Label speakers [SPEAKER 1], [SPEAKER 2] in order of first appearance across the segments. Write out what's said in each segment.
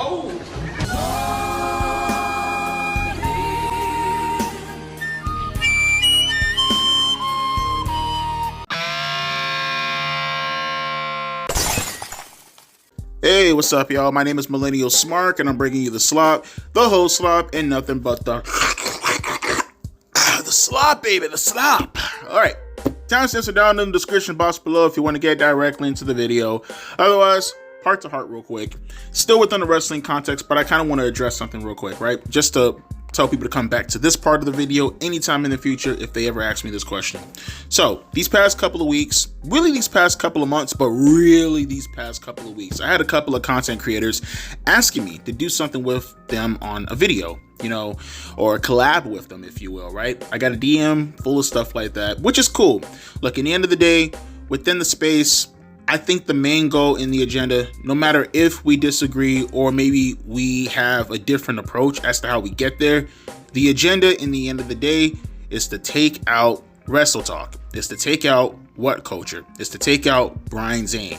[SPEAKER 1] Hey, what's up, y'all? My name is Millennial Smark, and I'm bringing you the slop, the whole slop, and nothing but the slop, baby, the slop. All right, timestamps are down in the description box below if you want to get directly into the video. Otherwise, heart to heart real quick. Still within the wrestling context, but I kind of want to address something real quick, right? Just to tell people to come back to this part of the video anytime in the future if they ever ask me this question. So these past couple of weeks, really these past couple of months, but really these past couple of weeks, I had a couple of content creators asking me to do something with them on a video, you know, or collab with them, if you will, right? I got a DM full of stuff like that, which is cool. Look, in the end of the day, within the space, I think the main goal in the agenda, no matter if we disagree or maybe we have a different approach as to how we get there, the agenda in the end of the day is to take out Wrestle Talk. It's to take out What Culture. It's to take out Brian Zane.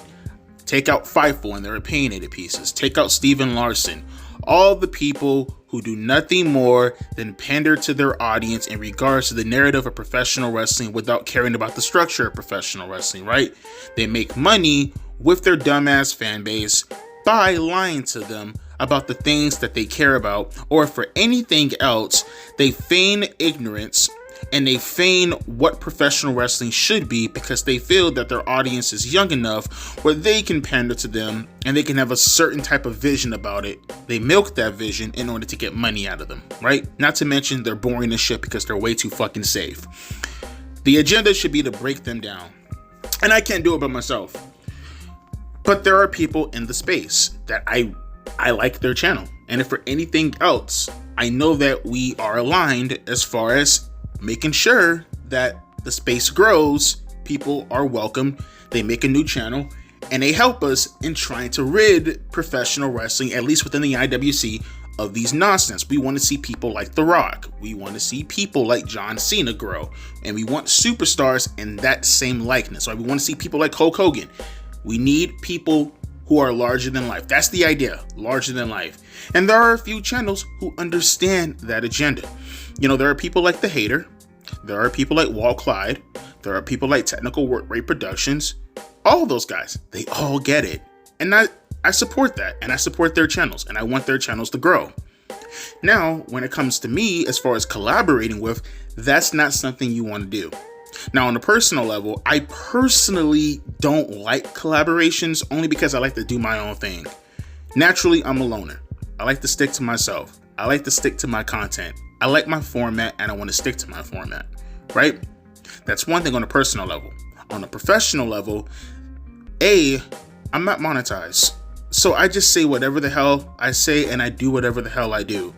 [SPEAKER 1] Take out Fightful and their opinionated pieces. Take out Steven Larson. All the people who do nothing more than pander to their audience in regards to the narrative of professional wrestling without caring about the structure of professional wrestling, right? They make money with their dumbass fan base by lying to them about the things that they care about, or for anything else, they feign ignorance and they feign what professional wrestling should be because they feel that their audience is young enough where they can pander to them and they can have a certain type of vision about it. They milk that vision in order to get money out of them, right? Not to mention they're boring as shit because they're way too fucking safe. The agenda should be to break them down. And I can't do it by myself. But there are people in the space that I like their channel. And if for anything else, I know that we are aligned as far as making sure that the space grows, people are welcome, they make a new channel, and they help us in trying to rid professional wrestling, at least within the IWC, of these nonsense. We want to see people like The Rock. We want to see people like John Cena grow. And we want superstars in that same likeness. Right? We want to see people like Hulk Hogan. We need people who are larger than life. That's the idea, larger than life. And there are a few channels who understand that agenda. You know, there are people like The Hater. There are people like Walt Clyde. There are people like Technical Work Rate Productions. All those guys, they all get it. And I support that. And I support their channels. And I want their channels to grow. Now, when it comes to me, as far as collaborating with, that's not something you want to do. Now, on a personal level, I personally don't like collaborations only because I like to do my own thing. Naturally, I'm a loner. I like to stick to myself. I like to stick to my content. I like my format and I want to stick to my format, right? That's one thing on a personal level. On a professional level, I'm not monetized. So I just say whatever the hell I say and I do whatever the hell I do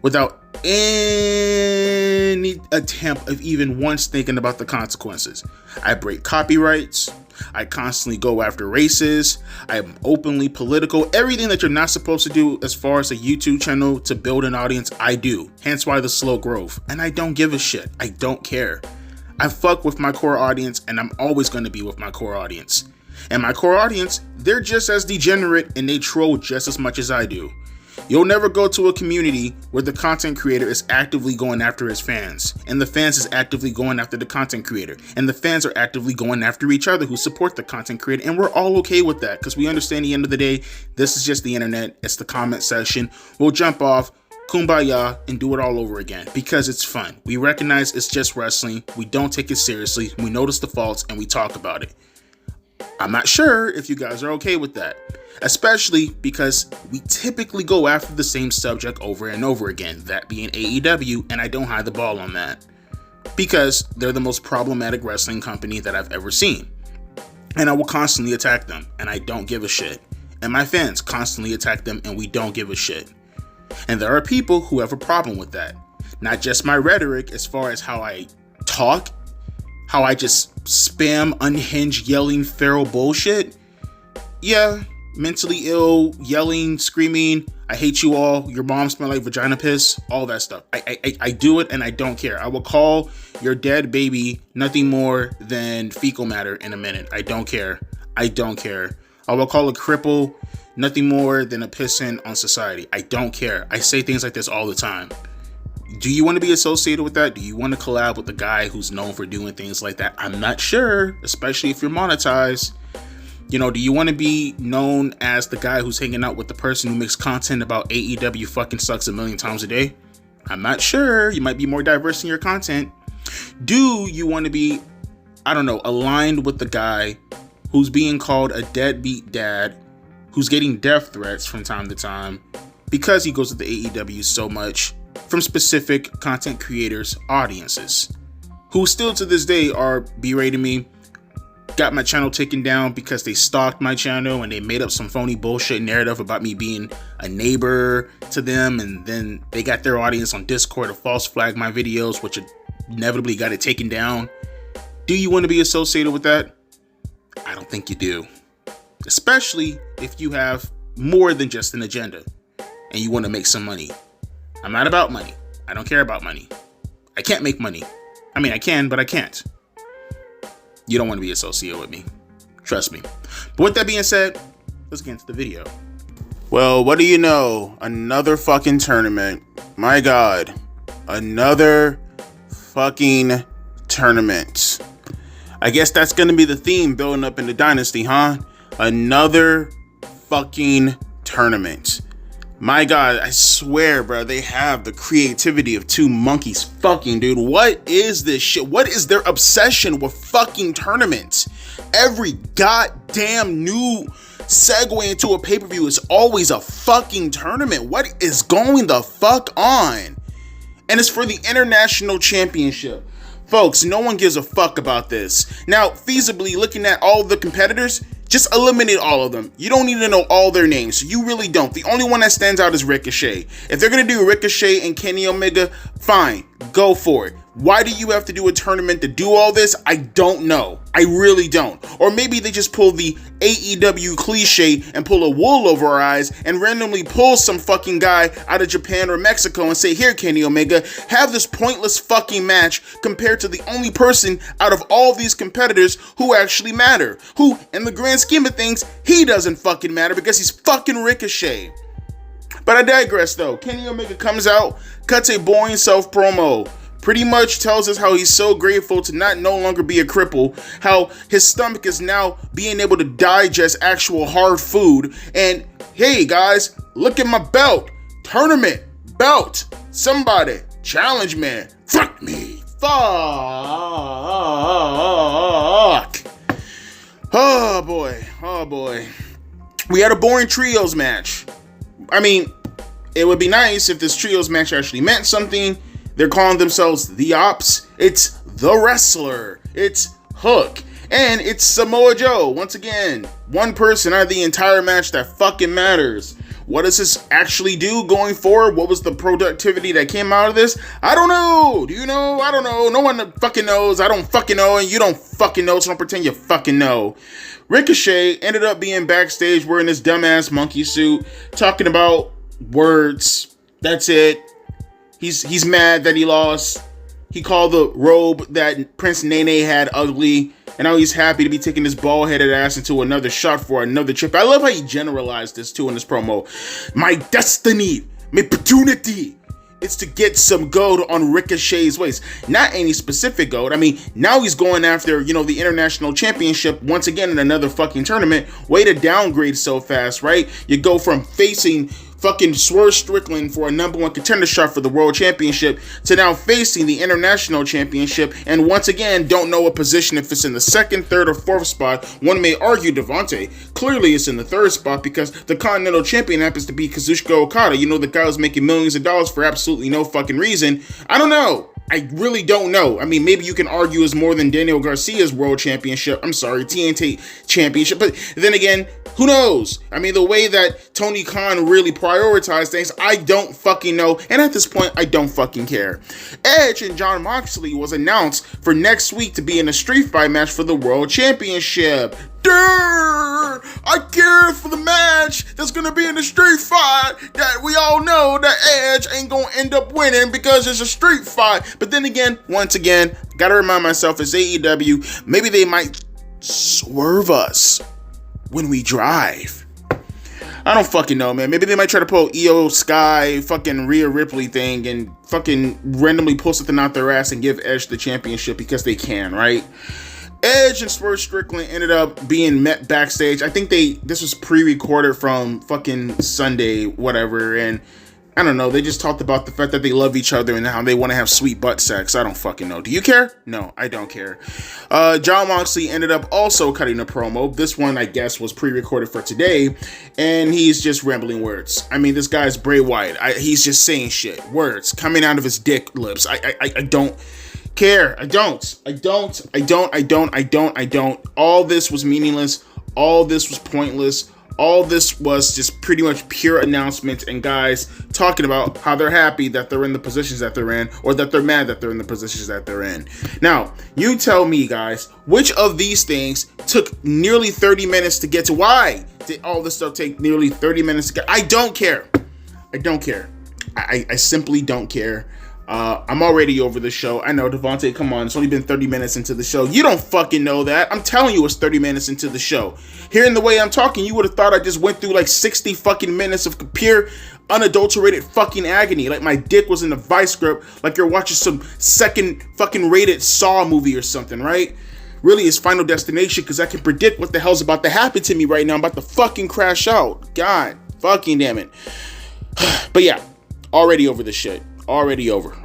[SPEAKER 1] without any attempt of even once thinking about the consequences. I break copyrights. I constantly go after races. I'm openly political. Everything that you're not supposed to do as far as a YouTube channel to build an audience, I do. Hence why the slow growth. And I don't give a shit. I don't care. I fuck with my core audience and I'm always going to be with my core audience. And my core audience, they're just as degenerate and they troll just as much as I do. You'll never go to a community where the content creator is actively going after his fans, and the fans is actively going after the content creator, and the fans are actively going after each other who support the content creator, and we're all okay with that because we understand at the end of the day, this is just the internet, it's the comment section. We'll jump off, kumbaya, and do it all over again because it's fun. We recognize it's just wrestling, we don't take it seriously, we notice the faults, and we talk about it. I'm not sure if you guys are okay with that, especially because we typically go after the same subject over and over again, that being AEW, and I don't hide the ball on that because they're the most problematic wrestling company that I've ever seen, and I will constantly attack them, and I don't give a shit, and my fans constantly attack them, and we don't give a shit, and there are people who have a problem with that, not just my rhetoric as far as how I talk, how I just spam unhinged yelling feral bullshit. Yeah, mentally ill, yelling, screaming, I hate you all, your mom smell like vagina piss, all that stuff. I do it and I don't care. I will call your dead baby nothing more than fecal matter in a minute. I don't care. I don't care. I will call a cripple nothing more than a pissant on society. I don't care. I say things like this all the time. Do you want to be associated with that? Do you want to collab with the guy who's known for doing things like that? I'm not sure, especially if you're monetized. You know, do you want to be known as the guy who's hanging out with the person who makes content about AEW fucking sucks a million times a day? I'm not sure. You might be more diverse in your content. Do you want to be, I don't know, aligned with the guy who's being called a deadbeat dad, who's getting death threats from time to time because he goes to the AEW so much from specific content creators' audiences, who still to this day are berating me, got my channel taken down because they stalked my channel and they made up some phony bullshit narrative about me being a neighbor to them, and then they got their audience on Discord to false flag my videos, which inevitably got it taken down. Do you want to be associated with that? I don't think you do. Especially if you have more than just an agenda and you want to make some money. I'm not about money. I don't care about money. I can't make money. I mean, I can, but I can't. You don't want to be associated with me. Trust me. But with that being said, let's get into the video. Well, what do you know? Another fucking tournament. My God. Another fucking tournament. I guess that's going to be the theme building up in the dynasty, huh? Another fucking tournament. My God, I swear, bro, they have the creativity of two monkeys fucking, dude. What is this shit? What is their obsession with fucking tournaments? Every goddamn new segue into a pay-per-view is always a fucking tournament. What is going the fuck on? And it's for the International Championship. Folks, no one gives a fuck about this. Now, feasibly, looking at all the competitors, just eliminate all of them. You don't need to know all their names. You really don't. The only one that stands out is Ricochet. If they're going to do Ricochet and Kenny Omega, fine. Go for it. Why do you have to do a tournament to do all this? I don't know. I really don't. Or maybe they just pull the AEW cliche and pull a wool over our eyes and randomly pull some fucking guy out of Japan or Mexico and say, here, Kenny Omega, have this pointless fucking match compared to the only person out of all these competitors who actually matter. Who, in the grand scheme of things, he doesn't fucking matter because he's fucking Ricochet. But I digress though. Kenny Omega comes out, cuts a boring self-promo. Pretty much tells us how he's so grateful to not no longer be a cripple, how his stomach is now being able to digest actual hard food, and hey guys, look at my belt, tournament, belt, somebody, challenge man, fuck me, fuck, oh boy, we had a boring trios match. I mean, it would be nice if this trios match actually meant something. They're calling themselves The Ops. It's The Wrestler. It's Hook. And it's Samoa Joe. Once again, one person out of the entire match that fucking matters. What does this actually do going forward? What was the productivity that came out of this? I don't know. Do you know? I don't know. No one fucking knows. I don't fucking know. And you don't fucking know, so don't pretend you fucking know. Ricochet ended up being backstage wearing this dumbass monkey suit, talking about words. That's it. He's mad that he lost. He called the robe that Prince Nene had ugly. And now he's happy to be taking his bald-headed ass into another shot for another trip. I love how he generalized this too in this promo. My destiny, my opportunity, is to get some gold on Ricochet's waist. Not any specific gold. I mean, now he's going after, the International Championship once again in another fucking tournament. Way to downgrade so fast, right? You go from facing fucking Swerve Strickland for a #1 contender shot for the World Championship to now facing the International Championship, and once again don't know what position, if it's in the second, third, or fourth spot. One may argue Devontae clearly it's in the third spot because the Continental Champion happens to be Kazuchika Okada. The guy who's making millions of dollars for absolutely no fucking reason. I don't know. I really don't know. I mean, maybe you can argue it's more than Daniel Garcia's World Championship. I'm sorry, TNT Championship. But then again, who knows? I mean, the way that Tony Khan really prioritized things, I don't fucking know. And at this point, I don't fucking care. Edge and Jon Moxley was announced for next week to be in a street fight match for the World Championship. Durr! I care for the match that's gonna be in the street fight that we all know that Edge ain't gonna end up winning because it's a street fight. But then again, once again, gotta remind myself it's AEW. Maybe they might swerve us when we drive. I don't fucking know, man. Maybe they might try to pull Io Sky fucking Rhea Ripley thing and fucking randomly pull something out their ass and give Edge the championship because they can, right? Edge and Swerve Strickland ended up being met backstage. I think this was pre-recorded from fucking Sunday, whatever, and I don't know, they just talked about the fact that they love each other and how they want to have sweet butt sex. I don't fucking know. Do you care? No, I don't care. Jon Moxley ended up also cutting a promo. This one, I guess, was pre-recorded for today, and he's just rambling words. I mean, this guy's Bray Wyatt. He's just saying shit. Words coming out of his dick lips. I don't care. I don't. All this was meaningless. All this was pointless. All this was just pretty much pure announcements and guys talking about how they're happy that they're in the positions that they're in, or that they're mad that they're in the positions that they're in. Now, you tell me, guys, which of these things took nearly 30 minutes to get to? Why did all this stuff take nearly 30 minutes to get? I don't care. I simply don't care. I'm already over the show. I know, Devontae, come on. It's only been 30 minutes into the show. You don't fucking know that. I'm telling you it's 30 minutes into the show. Hearing the way I'm talking, you would have thought I just went through like 60 fucking minutes of pure, unadulterated fucking agony. Like my dick was in a vice grip, like you're watching some second fucking rated Saw movie or something, right? Really, it's Final Destination, because I can predict what the hell's about to happen to me right now. I'm about to fucking crash out. God fucking damn it. But yeah, already over the shit. Already over.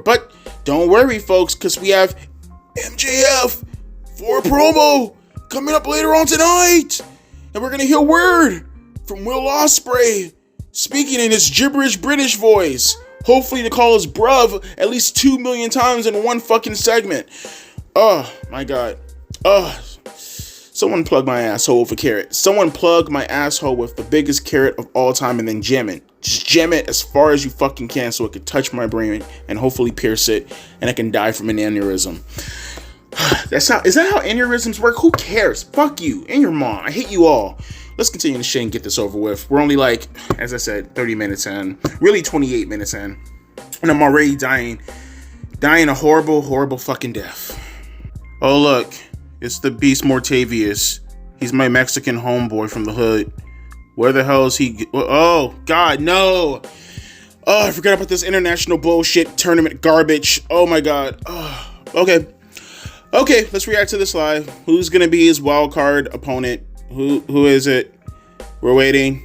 [SPEAKER 1] But don't worry, folks, because we have MJF for a promo coming up later on tonight. And we're going to hear word from Will Ospreay speaking in his gibberish British voice. Hopefully to call us bruv at least 2 million times in one fucking segment. Oh, my God. Someone plug my asshole with a carrot. Someone plug my asshole with the biggest carrot of all time and then jam it. Just jam it as far as you fucking can so it can touch my brain and hopefully pierce it and I can die from an aneurysm. Is that how aneurysms work? Who cares? Fuck you and your mom. I hate you all. Let's continue the shit and get this over with. We're only like, as I said, 30 minutes in. Really 28 minutes in. And I'm already dying a horrible, horrible fucking death. Oh, look. It's the Beast Mortavius. He's my Mexican homeboy from the hood. Where the hell is he? Oh, God, no. Oh, I forgot about this international bullshit tournament garbage. Oh, my God. Oh, okay, let's react to this live. Who's going to be his wild card opponent? Who is it? We're waiting.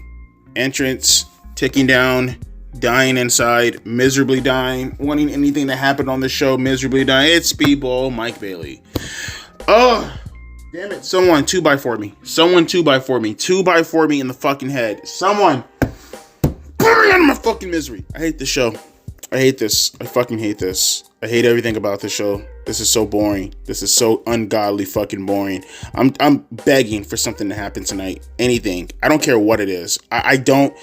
[SPEAKER 1] Entrance. Ticking down. Dying inside. Miserably dying. Wanting anything to happen on the show. Miserably dying. It's Speedball Mike Bailey. Oh, damn it. Someone 2x4 me. 2x4 me in the fucking head. Someone put me out of my fucking misery. I hate this show. I hate this. I fucking hate this. I hate everything about this show. This is so boring. This is so ungodly fucking boring. I'm begging for something to happen tonight. Anything. I don't care what it is. I don't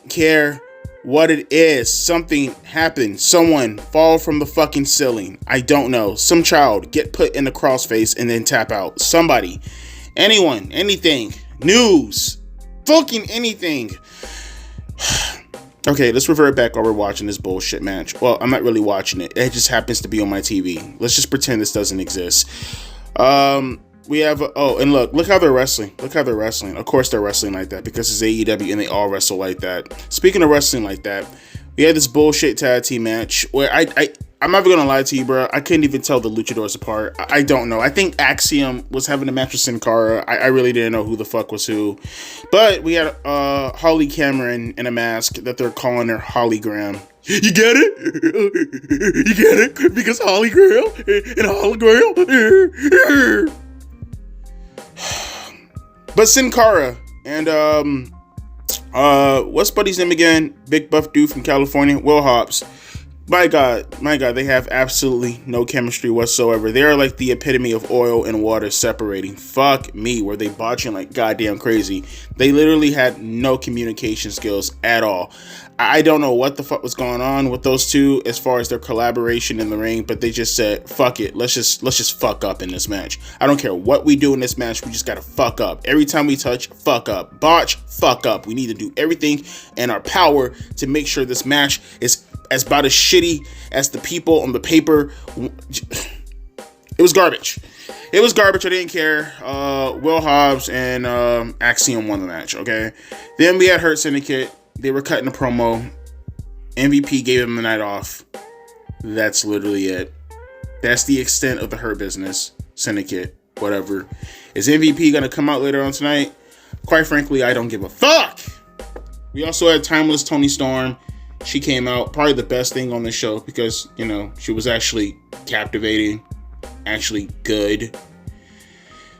[SPEAKER 1] care what it is. Something happened. Someone fall from the fucking ceiling. I don't know. Some child get put in the crossface and then tap out. Somebody. Anyone. Anything. News. Fucking anything. Okay, let's revert back over watching this bullshit match. Well, I'm not really watching it. It just happens to be on my TV. Let's just pretend this doesn't exist. We have, and look how they're wrestling. Of course they're wrestling like that because it's AEW and they all wrestle like that. Speaking of wrestling like that, we had this bullshit tag team match where I'm never gonna lie to you, bro. I couldn't even tell the luchadors apart. I don't know. I think Axiom was having a match with Sin Cara. I really didn't know who the fuck was who. But we had Holly Cameron in a mask that they're calling her Hologram. You get it? You get it? Because Holly Grail and Hologram. But Sin Cara and what's Buddy's name again? Big buff dude from California, Will Hobbs. My God, they have absolutely no chemistry whatsoever. They are like the epitome of oil and water separating. Fuck me, were they botching like goddamn crazy. They literally had no communication skills at all. I don't know what the fuck was going on with those two as far as their collaboration in the ring, but they just said, fuck it, let's just fuck up in this match. I don't care what we do in this match, we just gotta fuck up. Every time we touch, fuck up. Botch, fuck up. We need to do everything in our power to make sure this match is as about as shitty as the people on the paper. It was garbage. It was garbage. I didn't care. Will Hobbs and Axiom won the match, okay? Then we had Hurt Syndicate. They were cutting a promo. MVP gave him the night off. That's literally it. That's the extent of the Hurt Business. Syndicate. Whatever. Is MVP going to come out later on tonight? Quite frankly, I don't give a fuck. We also had Timeless Toni Storm. She came out. Probably the best thing on the show because, you know, she was actually captivating. Actually good.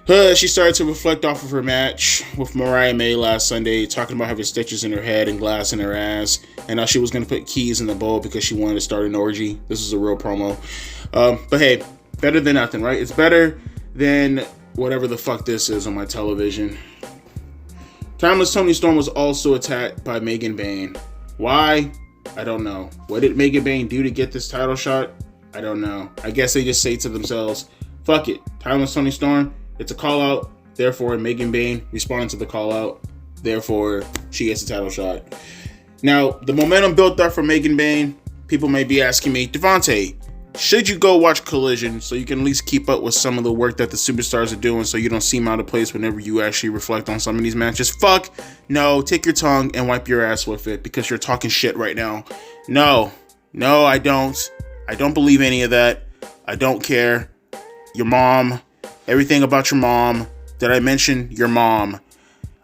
[SPEAKER 1] She started to reflect off of her match with Mariah May last Sunday, talking about having stitches in her head and glass in her ass, and how she was going to put keys in the bowl because she wanted to start an orgy. This is a real promo. But hey, better than nothing, right? It's better than whatever the fuck this is on my television. Timeless Toni Storm was also attacked by Megan Bayne. Why? I don't know. What did Megan Bayne do to get this title shot? I don't know. I guess they just say to themselves, fuck it. Timeless Toni Storm, it's a call out. Therefore, Megan Bayne responded to the call out. Therefore, she gets a title shot. Now, the momentum built up for Megan Bayne. People may be asking me, Devontae, should you go watch Collision so you can at least keep up with some of the work that the superstars are doing so you don't seem out of place whenever you actually reflect on some of these matches? Fuck no. Take your tongue and wipe your ass with it because you're talking shit right now. No, I don't. I don't believe any of that. I don't care. Your mom, everything about your mom. Did I mention your mom?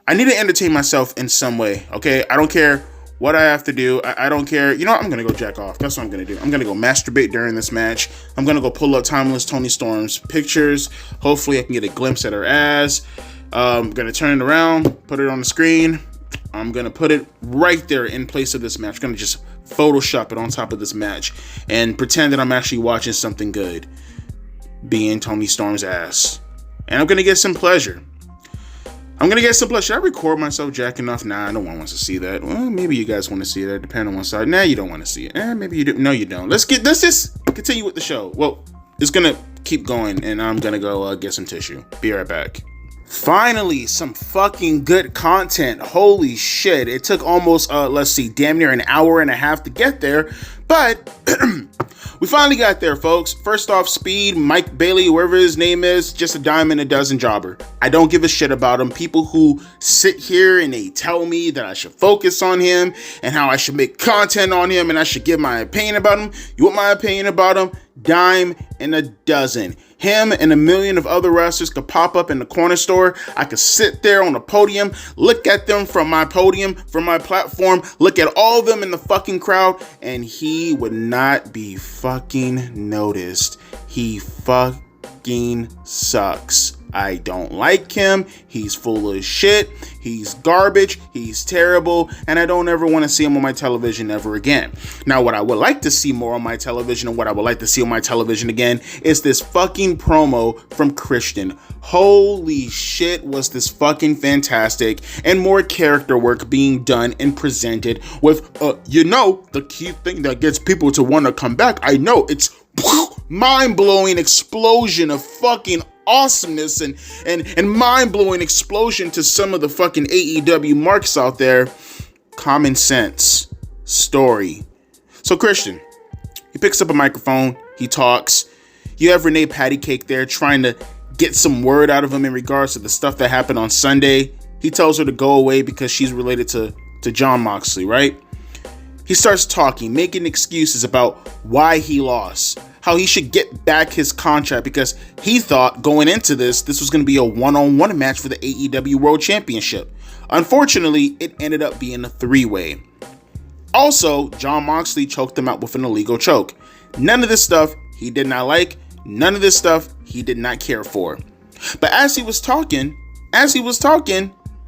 [SPEAKER 1] I need to entertain myself in some way, okay? I don't care what I have to do. I don't care. You know what? I'm going to go jack off. That's what I'm going to do. I'm going to go masturbate during this match. I'm going to go pull up Timeless Toni Storm's pictures. Hopefully I can get a glimpse at her ass. I'm going to turn it around, put it on the screen. I'm going to put it right there in place of this match. I'm going to just Photoshop it on top of this match and pretend that I'm actually watching something good, being Toni Storm's ass. And I'm going to get some pleasure. Should I record myself jacking off? Nah, no one wants to see that. Well, maybe you guys want to see that. Depending on one side. Nah, you don't want to see it. Maybe you do. No, you don't. Let's just continue with the show. Well, it's going to keep going, and I'm going to go get some tissue. Be right back. Finally, some fucking good content. Holy shit. It took almost, damn near an hour and a half to get there. But we finally got there, folks. First off, Speed, Mike Bailey, whoever his name is, just a dime in a dozen jobber. I don't give a shit about him. People who sit here and they tell me that I should focus on him and how I should make content on him and I should give my opinion about him. You want my opinion about him? Dime in a dozen. Him and a million of other wrestlers could pop up in the corner store. I could sit there on a podium, look at them from my podium, from my platform, look at all of them in the fucking crowd, and he would not be fucking noticed. He fucking sucks. I don't like him. He's full of shit. He's garbage. He's terrible. And I don't ever want to see him on my television ever again. Now, what I would like to see more on my television and what I would like to see on my television again is this fucking promo from Christian. Holy shit, was this fucking fantastic, and more character work being done and presented with, the key thing that gets people to want to come back. I know it's mind-blowing explosion of fucking awesomeness and mind-blowing explosion to some of the fucking AEW marks out there. Common sense. Story. So Christian, he picks up a microphone, he talks. You have Renee Pattycake there trying to get some word out of him in regards to the stuff that happened on Sunday. He tells her to go away because she's related to Jon Moxley, right? He starts talking, making excuses about why he lost, how he should get back his contract because he thought going into this was going to be a one-on-one match for the AEW World Championship. Unfortunately, it ended up being a three-way. Also, Jon Moxley choked him out with an illegal choke. None of this stuff he did not like. None of this stuff he did not care for. But as he was talking,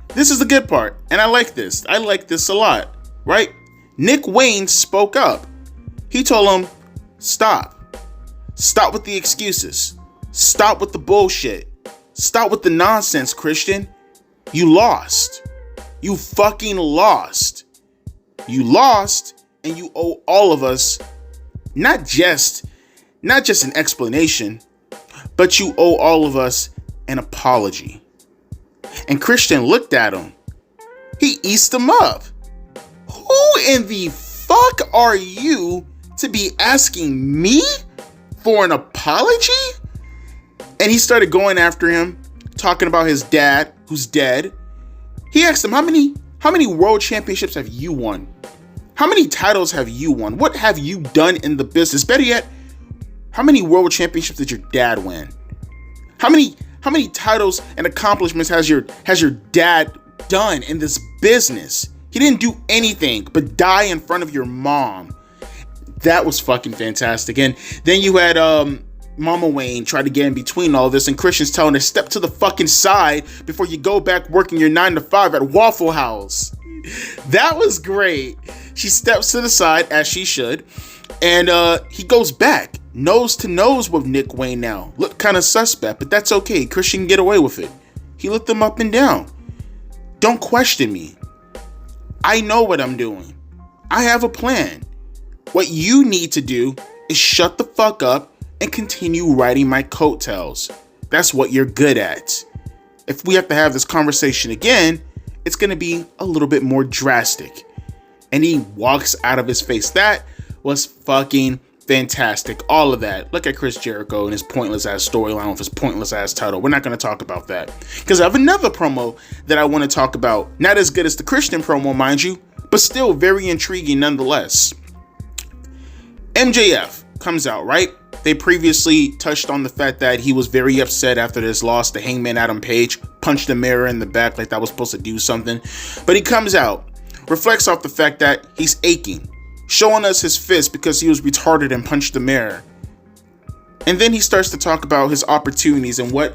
[SPEAKER 1] this is the good part. And I like this. I like this a lot, right? Nick Wayne spoke up. He told him, stop. Stop with the excuses. Stop with the bullshit. Stop with the nonsense, Christian. You lost. You fucking lost. You lost, and you owe all of us not just an explanation, but you owe all of us an apology. And Christian looked at him. He eased him up. Who in the fuck are you to be asking me for an apology? And he started going after him, talking about his dad, who's dead. He asked him, how many world championships have you won? How many titles have you won? What have you done in the business? Better yet, how many world championships did your dad win? How many titles and accomplishments has your dad done in this business? He didn't do anything but die in front of your mom. That was fucking fantastic. And then you had Mama Wayne try to get in between all this, and Christian's telling her, step to the fucking side before you go back working your 9 to 5 at Waffle House. That was great. She steps to the side, as she should, and he goes back nose to nose with Nick Wayne now. Looked kind of suspect, but that's okay. Christian can get away with it. He looked them up and down. Don't question me. I know what I'm doing. I have a plan. What you need to do is shut the fuck up and continue riding my coattails. That's what you're good at. If we have to have this conversation again, it's going to be a little bit more drastic. And he walks out of his face. That was fucking fantastic. All of that. Look at Chris Jericho and his pointless ass storyline with his pointless ass title. We're not going to talk about that, because I have another promo that I want to talk about. Not as good as the Christian promo, mind you, but still very intriguing nonetheless. MJF comes out, right? They previously touched on the fact that he was very upset after this loss to Hangman Adam Page, punched the mirror in the back like that was supposed to do something. But he comes out, reflects off the fact that he's aching, showing us his fist because he was retarded and punched the mirror. And then he starts to talk about his opportunities and what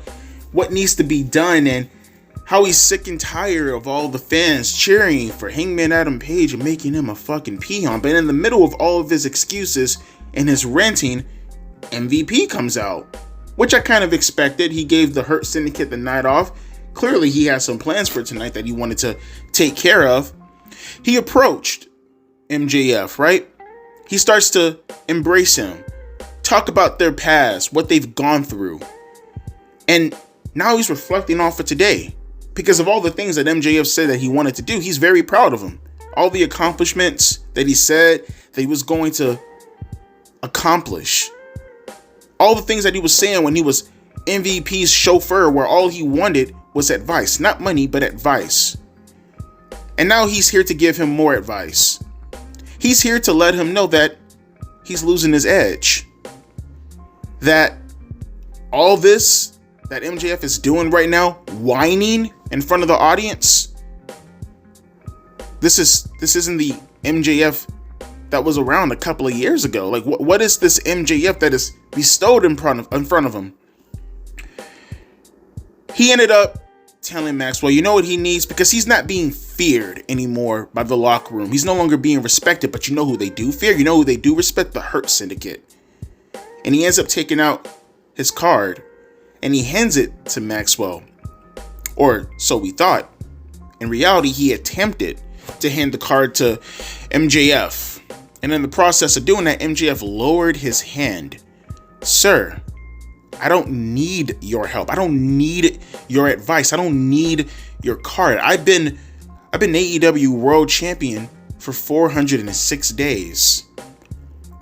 [SPEAKER 1] needs to be done, and how he's sick and tired of all the fans cheering for Hangman Adam Page and making him a fucking peon. But in the middle of all of his excuses and his ranting, MVP comes out, which I kind of expected. He gave the Hurt Syndicate the night off. Clearly he had some plans for tonight that he wanted to take care of. He approached MJF, right? He starts to embrace him, talk about their past, what they've gone through. And now he's reflecting off of today. Because of all the things that MJF said that he wanted to do, he's very proud of him. All the accomplishments that he said that he was going to accomplish. All the things that he was saying when he was MVP's chauffeur, where all he wanted was advice. Not money, but advice. And now he's here to give him more advice. He's here to let him know that he's losing his edge. That all this that MJF is doing right now, whining in front of the audience, this isn't the MJF that was around a couple of years ago. Like, what is this MJF that is bestowed in front of him? He ended up telling Maxwell, you know what he needs? Because he's not being feared anymore by the locker room. He's no longer being respected, but you know who they do fear? You know who they do respect? The Hurt Syndicate. And he ends up taking out his card, and he hands it to Maxwell. Or so we thought. In reality, he attempted to hand the card to MJF. And in the process of doing that, MJF lowered his hand. Sir, I don't need your help. I don't need your advice. I don't need your card. I've been AEW World Champion for 406 days.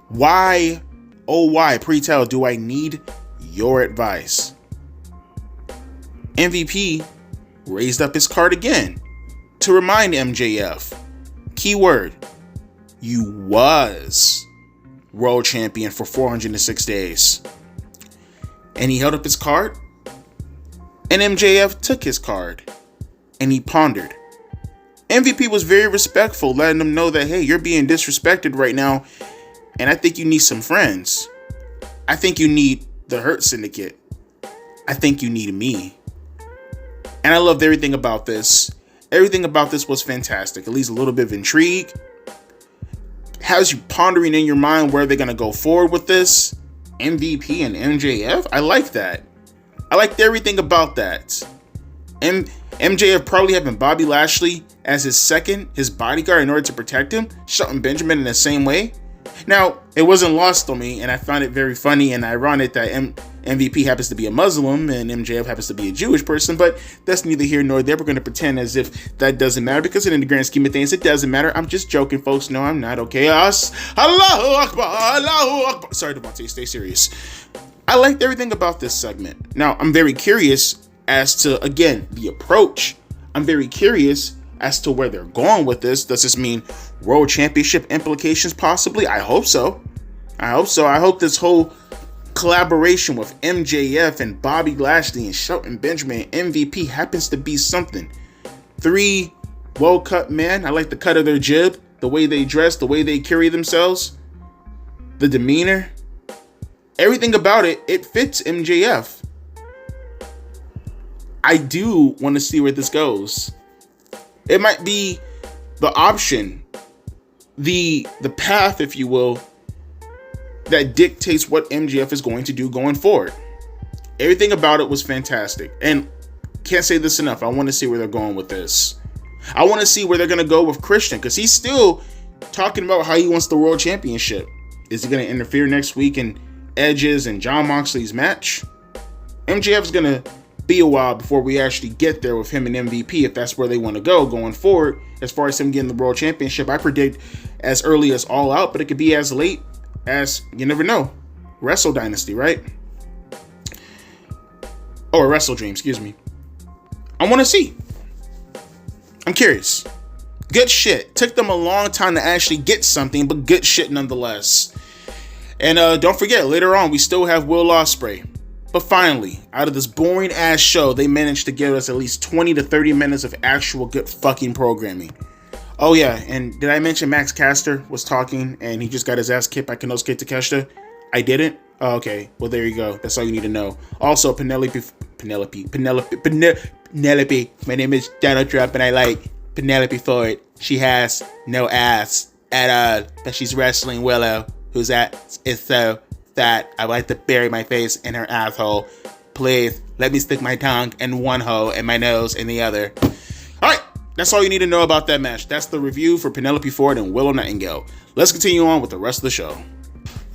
[SPEAKER 1] Why, oh why, pre-tell, do I need your advice? MVP raised up his card again to remind MJF. Keyword, you was world champion for 406 days. And he held up his card, and MJF took his card, and he pondered. MVP was very respectful, letting him know that, hey, you're being disrespected right now, and I think you need some friends. I think you need the Hurt Syndicate. I think you need me. And I loved everything about this. Everything about this was fantastic. At least a little bit of intrigue. Has you pondering in your mind where they're going to go forward with this. MVP and MJF. I like that. I liked everything about that. MJF probably having Bobby Lashley as his bodyguard in order to protect him. Shelton Benjamin in the same way. Now, it wasn't lost on me, and I found it very funny and ironic that MVP happens to be a Muslim and MJF happens to be a Jewish person, but that's neither here nor there. We're going to pretend as if that doesn't matter, because in the grand scheme of things, it doesn't matter. I'm just joking, folks. No, I'm not. Okay, Allahu Akbar, Allahu Akbar. Sorry, Devontae, stay serious. I liked everything about this segment. Now, I'm very curious as to, again, the approach. I'm very curious as to where they're going with this. Does this mean World Championship implications possibly? I hope so. I hope this whole collaboration with MJF and Bobby Lashley and Shelton Benjamin and MVP happens to be something. 3 well-cut men. I like the cut of their jib, the way they dress, the way they carry themselves, the demeanor. Everything about it, it fits MJF. I do want to see where this goes. It might be the option, the path, if you will, that dictates what MJF is going to do going forward. Everything about it was fantastic. And can't say this enough. I want to see where they're going with this. I want to see where they're going to go with Christian, because he's still talking about how he wants the World Championship. Is he going to interfere next week in Edge's and Jon Moxley's match? MJF's going to be a while before we actually get there with him and MVP, if that's where they want to go going forward. As far as him getting the World Championship, I predict as early as All Out, but it could be as late as, you never know, Wrestle Dynasty, right? Or Wrestle Dream, excuse me. I want to see. I'm curious. Good shit. Took them a long time to actually get something, but good shit nonetheless. And don't forget, later on, we still have Will Ospreay. But finally, out of this boring ass show, they managed to give us at least 20 to 30 minutes of actual good fucking programming. Oh yeah, and did I mention Max Caster was talking and he just got his ass kicked by Konosuke Takeshita? I didn't? Oh, okay, well there you go. That's all you need to know. Also, Penelope. My name is Donald Trump and I like Penelope Ford. She has no ass at all, but she's wrestling Willow, whose ass is so fat I would like to bury my face in her asshole. Please, let me stick my tongue in one hole and my nose in the other. Alright, that's all you need to know about that match. That's the review for Penelope Ford and Willow Nightingale. Let's continue on with the rest of the show.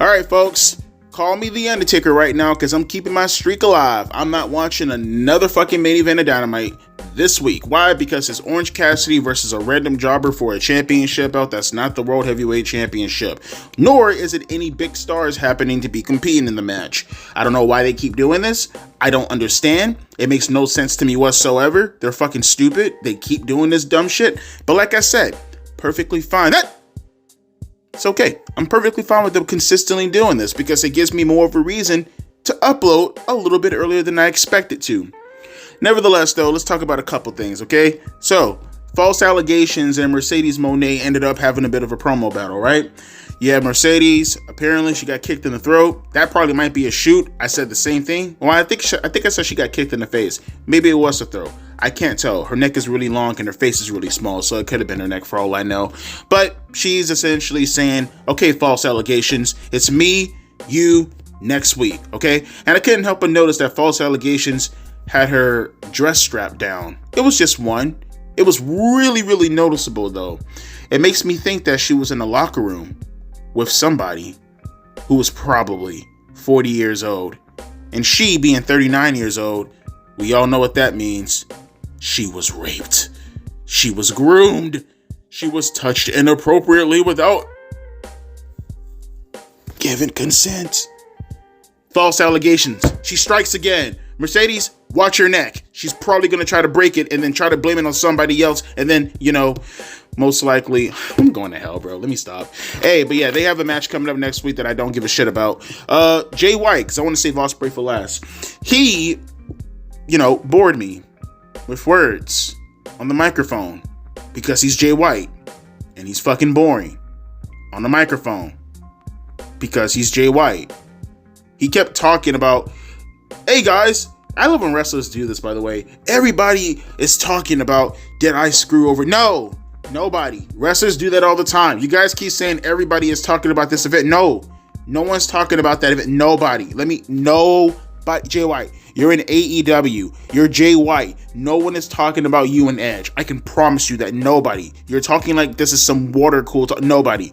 [SPEAKER 1] Alright folks, call me the Undertaker right now because I'm keeping my streak alive. I'm not watching another fucking main event of Dynamite this week. Why? Because it's Orange Cassidy versus a random jobber for a championship belt that's not the World Heavyweight Championship. Nor is it any big stars happening to be competing in the match. I don't know why they keep doing this. I don't understand. It makes no sense to me whatsoever. They're fucking stupid. They keep doing this dumb shit. But like I said, perfectly fine. It's okay. I'm perfectly fine with them consistently doing this because it gives me more of a reason to upload a little bit earlier than I expected to. Nevertheless, though, let's talk about a couple things, okay? So, false allegations and Mercedes Moné ended up having a bit of a promo battle, right? Yeah, Mercedes, apparently she got kicked in the throat. That probably might be a shoot. I said the same thing. Well, I think I said she got kicked in the face. Maybe it was a throw. I can't tell. Her neck is really long and her face is really small, so it could have been her neck for all I know. But she's essentially saying, okay, false allegations. It's me, you, next week, okay? And I couldn't help but notice that false allegations had her dress strapped down. It was just one. It was really, really noticeable, though. It makes me think that she was in a locker room with somebody who was probably 40 years old. And she, being 39 years old, we all know what that means. She was raped. She was groomed. She was touched inappropriately without given consent. False allegations. She strikes again. Mercedes, watch your neck. She's probably going to try to break it and then try to blame it on somebody else. And then, you know, most likely, I'm going to hell, bro. Let me stop. Hey, but yeah, they have a match coming up next week that I don't give a shit about. Jay White, because I want to save Ospreay for last. He, you know, bored me with words on the microphone because he's Jay White and he's fucking boring on the microphone because he's Jay White. He kept talking about, hey guys, I love when wrestlers do this, by the way. Everybody is talking about, did I screw over? No, nobody. Wrestlers do that all the time. You guys keep saying everybody is talking about this event. No one's talking about that event. Nobody. Nobody. Jay White, you're in AEW. You're Jay White. No one is talking about you and Edge. I can promise you that nobody. You're talking like this is some water cool talk. Nobody,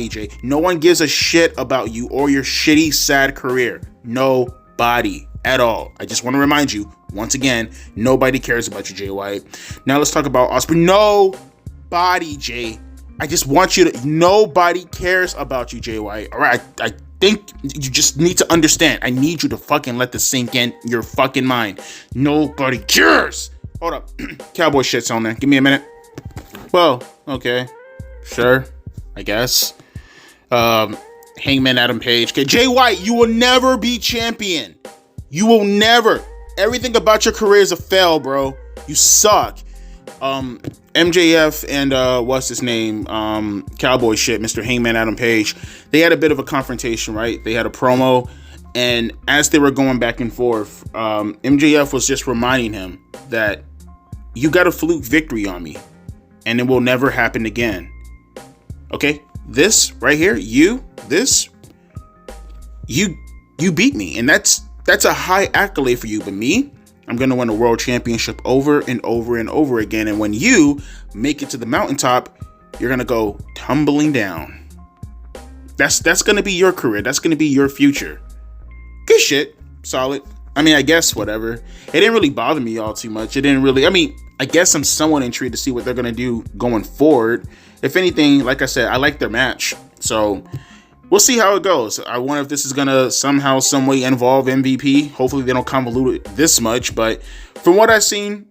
[SPEAKER 1] Jay. No one gives a shit about you or your shitty, sad career. Nobody at all. I just want to remind you, once again, nobody cares about you, Jay White. Now let's talk about Ospreay. Nobody, Jay. I just want you to, nobody cares about you, Jay White. All right, I You just need to understand. I need you to fucking let this sink in your fucking mind. Nobody cares. Hold up. Cowboy shit's on there. Give me a minute. Well, okay. Sure. I guess. Hangman Adam Page. Okay, Jay White, you will never be champion. You will never. Everything about your career is a fail, bro. You suck. MJF and what's his name? Cowboy shit, Mr. Hangman Adam Page. They had a bit of a confrontation, right? They had a promo, and as they were going back and forth, MJF was just reminding him that you got a fluke victory on me, and it will never happen again. Okay? This right here, you beat me, and that's a high accolade for you. But me, I'm going to win a world championship over and over and over again. And when you make it to the mountaintop, you're going to go tumbling down. That's going to be your career. That's going to be your future. Good shit. Solid. I mean, I guess whatever. It didn't really bother me all too much. It didn't really, I mean, I guess I'm somewhat intrigued to see what they're going to do going forward. If anything, like I said, I like their match. So we'll see how it goes. I wonder if this is going to somehow, some way involve MVP. Hopefully they don't convolute it this much. But from what I've seen,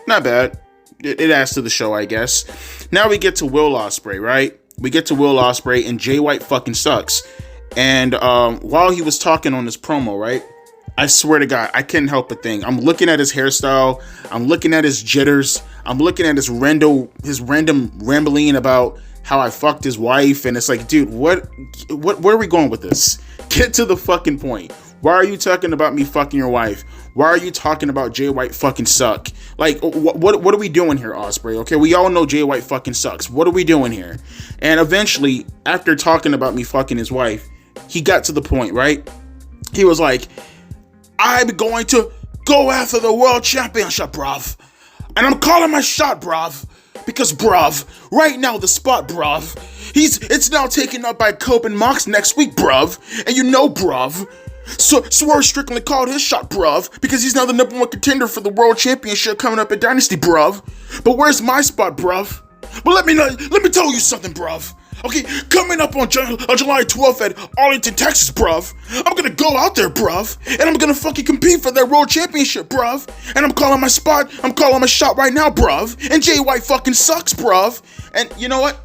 [SPEAKER 1] not bad. It adds to the show, I guess. Now we get to Will Ospreay, right? We get to Will Ospreay, and Jay White fucking sucks. And while he was talking on this promo, right? I swear to God, I couldn't help but think. I'm looking at his hairstyle. I'm looking at his jitters. I'm looking at his random rambling about how I fucked his wife. And it's like, dude, where are we going with this? Get to the fucking point. Why are you talking about me fucking your wife? Why are you talking about Jay White fucking suck? Like, what are we doing here, Ospreay? Okay, we all know Jay White fucking sucks. What are we doing here? And eventually, after talking about me fucking his wife, he got to the point, right? He was like, I'm going to go after the world championship, bruv. And I'm calling my shot, bruv. Because, bruv, right now the spot, bruv, it's now taken up by Cope and Mox next week, bruv. And you know, bruv, so Swerve Strickland called his shot, bruv, because he's now the #1 contender for the world championship coming up at Dynasty, bruv. But where's my spot, bruv? But let me tell you something, bruv. Okay, coming up on July 12th at Arlington, Texas, bruv, I'm gonna go out there, bruv, and I'm gonna fucking compete for that world championship, bruv, and I'm calling my spot, I'm calling my shot right now, bruv, and Jay White fucking sucks, bruv, and you know what?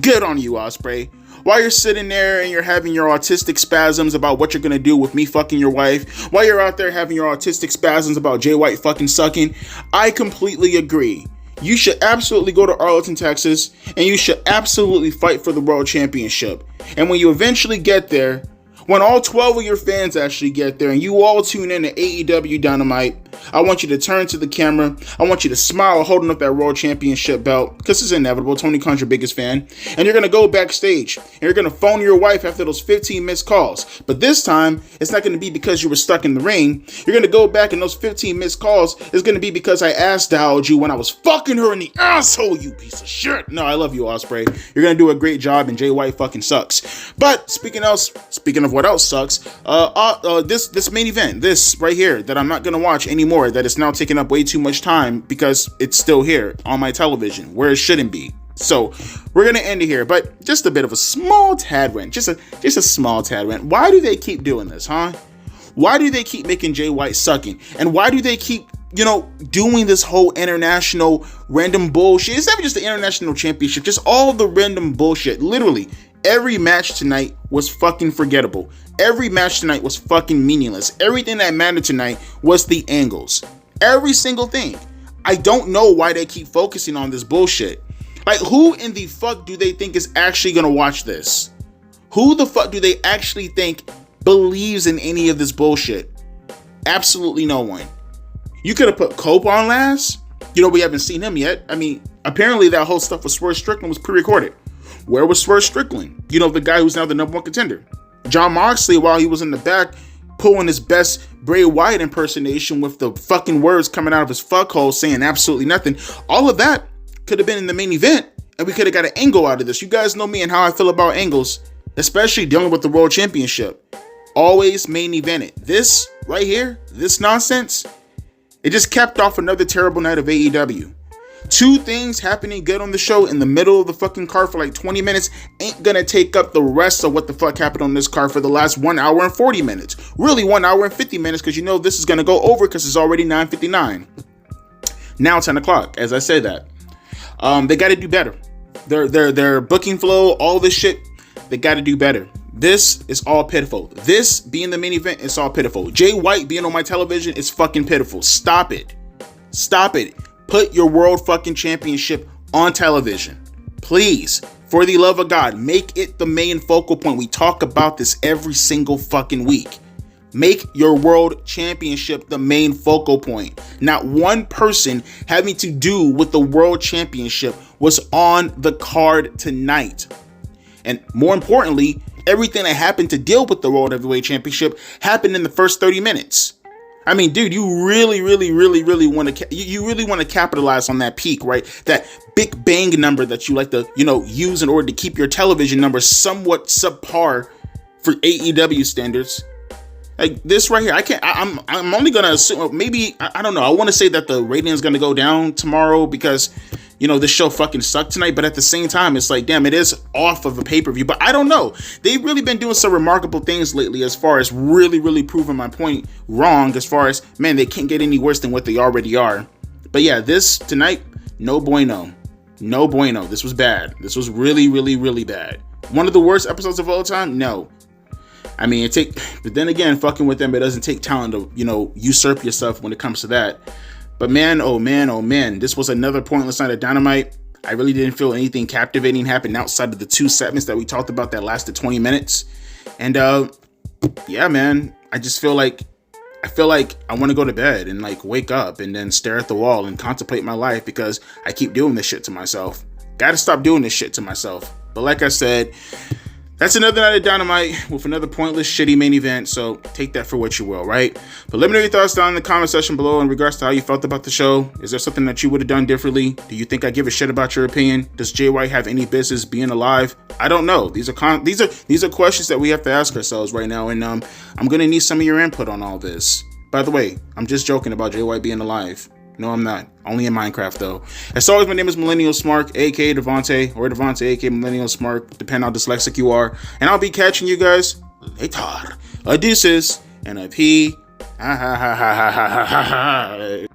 [SPEAKER 1] Good on you, Ospreay. While you're sitting there and you're having your autistic spasms about what you're gonna do with me fucking your wife, while you're out there having your autistic spasms about Jay White fucking sucking, I completely agree. You should absolutely go to Arlington, Texas, and you should absolutely fight for the world championship. And when you eventually get there, when all 12 of your fans actually get there and you all tune in to AEW Dynamite, I want you to turn to the camera. I want you to smile holding up that world championship belt, because it's inevitable. Tony Khan's your biggest fan. And you're going to go backstage and you're going to phone your wife after those 15 missed calls. But this time, it's not going to be because you were stuck in the ring. You're going to go back and those 15 missed calls is going to be because I ass-dialed you when I was fucking her in the asshole, you piece of shit. No, I love you, Ospreay. You're going to do a great job, and Jay White fucking sucks. But speaking of what else sucks, this main event, this right here, that I'm not going to watch anymore, that it's now taking up way too much time because it's still here on my television where it shouldn't be. So we're gonna end it here, but just a bit of a small tad rant, just a small tad rant. Why do they keep doing this, huh? Why do they keep making Jay White sucking? And why do they keep, doing this whole international random bullshit? It's not even just the international championship, just all the random bullshit. Literally every match tonight was fucking forgettable. Every match tonight was fucking meaningless. Everything that mattered tonight was the angles. Every single thing. I don't know why they keep focusing on this bullshit. Like, who in the fuck do they think is actually gonna watch this? Who the fuck do they actually think believes in any of this bullshit? Absolutely no one. You could have put Cope on last. We haven't seen him yet. I mean, apparently that whole stuff with Swerve Strickland was pre-recorded. Where was Swerve Strickland? The guy who's now the #1 contender. John Moxley, while he was in the back, pulling his best Bray Wyatt impersonation with the fucking words coming out of his fuckhole saying absolutely nothing. All of that could have been in the main event, and we could have got an angle out of this. You guys know me and how I feel about angles, especially dealing with the world championship. Always main evented. This right here, this nonsense, it just capped off another terrible night of AEW. Two things happening good on the show in the middle of the fucking card for like 20 minutes ain't gonna take up the rest of what the fuck happened on this card for the last 1 hour and 40 minutes. Really 1 hour and 50 minutes, because you know this is gonna go over because it's already 9:59. Now 10 o'clock, as I say that. They gotta do better. Their booking flow, all this shit, they gotta do better. This is all pitiful. This being the main event is all pitiful. Jay White being on my television is fucking pitiful. Stop it. Stop it. Put your world fucking championship on television. Please, for the love of God, make it the main focal point. We talk about this every single fucking week. Make your world championship the main focal point. Not one person having to do with the world championship was on the card tonight. And more importantly, everything that happened to deal with the World Heavyweight Championship happened in the first 30 minutes. I mean, dude, you really want to, you really want to capitalize on that peak, right? That big bang number that you like to, use in order to keep your television numbers somewhat subpar for AEW standards. Like this right here, I'm only gonna assume, maybe, I don't know. I want to say that the rating is gonna go down tomorrow because, this show fucking sucked tonight. But at the same time, it's like, damn, it is off of a pay-per-view. But I don't know. They've really been doing some remarkable things lately as far as really proving my point wrong. As far as, man, they can't get any worse than what they already are. But yeah, this tonight, no bueno. No bueno. This was bad. This was really bad. One of the worst episodes of all time? No. I mean, but then again, fucking with them, it doesn't take talent to, usurp yourself when it comes to that. But man, oh man, this was another pointless night of Dynamite. I really didn't feel anything captivating happen outside of the two segments that we talked about that lasted 20 minutes. And yeah, man, I feel like I want to go to bed and like wake up and then stare at the wall and contemplate my life because I keep doing this shit to myself. Gotta stop doing this shit to myself. But like I said, that's another night of Dynamite with another pointless, shitty main event, so take that for what you will, right? But let me know your thoughts down in the comment section below in regards to how you felt about the show. Is there something that you would have done differently? Do you think I give a shit about your opinion? Does Jay White have any business being alive? I don't know. These are questions that we have to ask ourselves right now, and I'm gonna need some of your input on all this. By the way, I'm just joking about Jay White being alive. No, I'm not. Only in Minecraft, though. As always, my name is Millennial Smart, aka Devontae, or Devontae, aka Millennial Smart, depending on how dyslexic you are. And I'll be catching you guys later. A deuces and a pee. Ha ha ha ha ha ha ha ha.